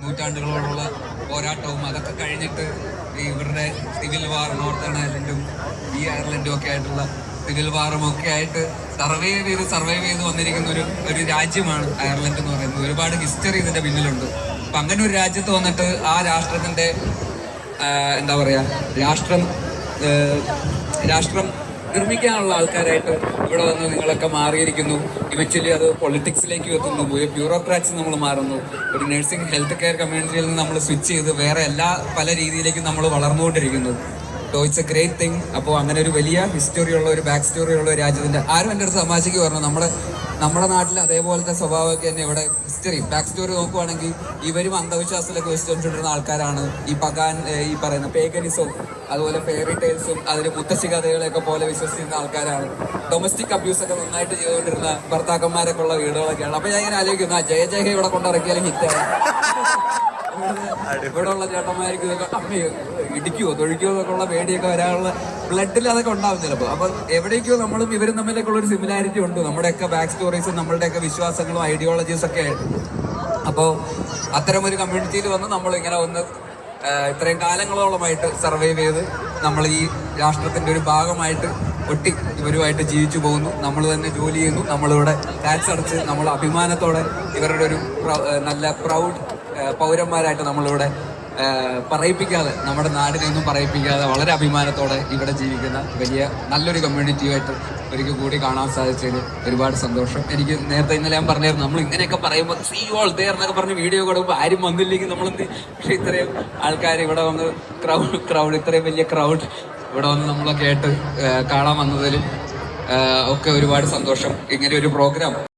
നൂറ്റാണ്ടുകളോടുള്ള പോരാട്ടവും അതൊക്കെ കഴിഞ്ഞിട്ട് ഇവരുടെ സിവിൽ വാർ നോർത്തേൺ അയർലൻഡും ഈ അയർലൻഡും ഒക്കെ ആയിട്ടുള്ള സിവിൽ വാറും ഒക്കെ ആയിട്ട് സർവൈവ് ചെയ്ത് വന്നിരിക്കുന്ന ഒരു രാജ്യമാണ് അയർലൻഡ് എന്ന് പറയുന്നത്. ഒരുപാട് ഹിസ്റ്ററി ഇതിന്റെ പിന്നിലുണ്ട്. അപ്പൊ അങ്ങനെ ഒരു രാജ്യത്ത് വന്നിട്ട് ആ രാഷ്ട്രത്തിന്റെ എന്താ പറയാ രാഷ്ട്രം നിർമ്മിക്കാനുള്ള ആൾക്കാരായിട്ട് ഇവിടെ വന്ന് നിങ്ങളൊക്കെ മാറിയിരിക്കുന്നു. ഇവച്വലി അത് പൊളിറ്റിക്സിലേക്ക് എത്തുന്നു. ബ്യൂറോക്രാറ്റ്സ് നമ്മൾ മാറുന്നു. ഒരു നഴ്സിംഗ് ഹെൽത്ത് കെയർ കമ്മ്യൂണിറ്റിയിൽ നിന്ന് നമ്മൾ സ്വിച്ച് ചെയ്ത് വേറെ പല രീതിയിലേക്കും നമ്മൾ വളർന്നുകൊണ്ടിരിക്കുന്നു. So it's a great thing. അപ്പോൾ അങ്ങനെ ഒരു വലിയ ഹിസ്റ്ററി ഉള്ള ഒരു ബാക്ക് സ്റ്റോറി ഉള്ള ഒരു രാജ്യത്തിന്റെ ആരും എൻ്റെ അടുത്ത് തമാശയ്ക്ക് പറഞ്ഞു നമ്മുടെ നാട്ടിൽ അതേപോലത്തെ സ്വഭാവമൊക്കെ തന്നെ ഇവിടെ ഹിസ്റ്ററി ബാക്ക് സ്റ്റോറി നോക്കുവാണെങ്കിൽ ഇവരും അന്ധവിശ്വാസത്തിലൊക്കെ വിശ്വസിച്ചുകൊണ്ടിരുന്ന ആൾക്കാരാണ്. ഈ പറയുന്ന പേഗനിസവും അതുപോലെ ഫെയറി ടൈൽസും അതിന് മുത്തശ്ശി കഥകളെയൊക്കെ പോലെ വിശ്വസിക്കുന്ന ആൾക്കാരാണ്. ഡൊമസ്റ്റിക് അബ്യൂസ് ഒക്കെ നന്നായിട്ട് ചെയ്തുകൊണ്ടിരുന്ന ഭർത്താക്കന്മാരൊക്കെ ഉള്ള വീടുകളൊക്കെയാണ്. അപ്പൊ ഞാൻ ഇങ്ങനെ ആലോചിക്കുന്നു, ജയ ജയ ഇവിടെ കൊണ്ടിറക്കിയാലും ഹിറ്റാണ്. ഇവിടെ ഉള്ള ചേട്ടന്മാർക്ക് ഇതൊക്കെ ഇടിക്കുവോ തൊഴിക്കുവോ എന്നൊക്കെ ഉള്ള പേടിയൊക്കെ വരാനുള്ള ബ്ലഡിൽ അതൊക്കെ ഉണ്ടാവും ചിലപ്പോൾ. അപ്പൊ എവിടേക്കോ നമ്മളും ഇവരും തമ്മിലൊക്കെ ഉള്ള ഒരു സിമിലാരിറ്റി ഉണ്ട്, നമ്മുടെയൊക്കെ ബാക്ക് സ്റ്റോറീസും നമ്മളുടെയൊക്കെ വിശ്വാസങ്ങളും ഐഡിയോളജീസ് ഒക്കെ ആയിട്ട്. അപ്പോൾ അത്തരം ഒരു കമ്മ്യൂണിറ്റിയിൽ വന്ന് നമ്മൾ ഇങ്ങനെ വന്ന് ഇത്രയും കാലങ്ങളോളമായിട്ട് സർവൈവ് ചെയ്ത് നമ്മൾ ഈ രാഷ്ട്രത്തിന്റെ ഒരു ഭാഗമായിട്ട് ഒട്ടി ഇവരുമായിട്ട് ജീവിച്ചു പോകുന്നു. നമ്മൾ തന്നെ ജോലി ചെയ്യുന്നു, നമ്മളിവിടെ ടാക്സ് അടച്ച് നമ്മൾ അഭിമാനത്തോടെ ഇവരുടെ ഒരു നല്ല പ്രൗഡ് പൗരന്മാരായിട്ട് നമ്മളിവിടെ പറയിപ്പിക്കാതെ, നമ്മുടെ നാടിനെയൊന്നും പറയിപ്പിക്കാതെ വളരെ അഭിമാനത്തോടെ ഇവിടെ ജീവിക്കുന്ന വലിയ നല്ലൊരു കമ്മ്യൂണിറ്റിയുമായിട്ട് ഒരിക്കൽ കൂടി കാണാൻ സാധിച്ചതിൽ ഒരുപാട് സന്തോഷം. എനിക്ക് നേരത്തെ ഇന്നലെ ഞാൻ പറഞ്ഞായിരുന്നു, നമ്മൾ ഇങ്ങനെയൊക്കെ പറയുമ്പോൾ സീ ഓൾ ദെയർ എന്നൊക്കെ പറഞ്ഞ് വീഡിയോ കൊടുക്കുമ്പോൾ ആരും വന്നില്ലെങ്കിൽ നമ്മളെന്ത്, പക്ഷെ ഇത്രയും ആൾക്കാർ ഇവിടെ വന്ന് ക്രൗഡ് ഇത്രയും വലിയ ക്രൗഡ് ഇവിടെ വന്ന് നമ്മളൊക്കെ ആയിട്ട് കാണാൻ വന്നതിലും ഒക്കെ ഒരുപാട് സന്തോഷം. ഇങ്ങനെ ഒരു പ്രോഗ്രാം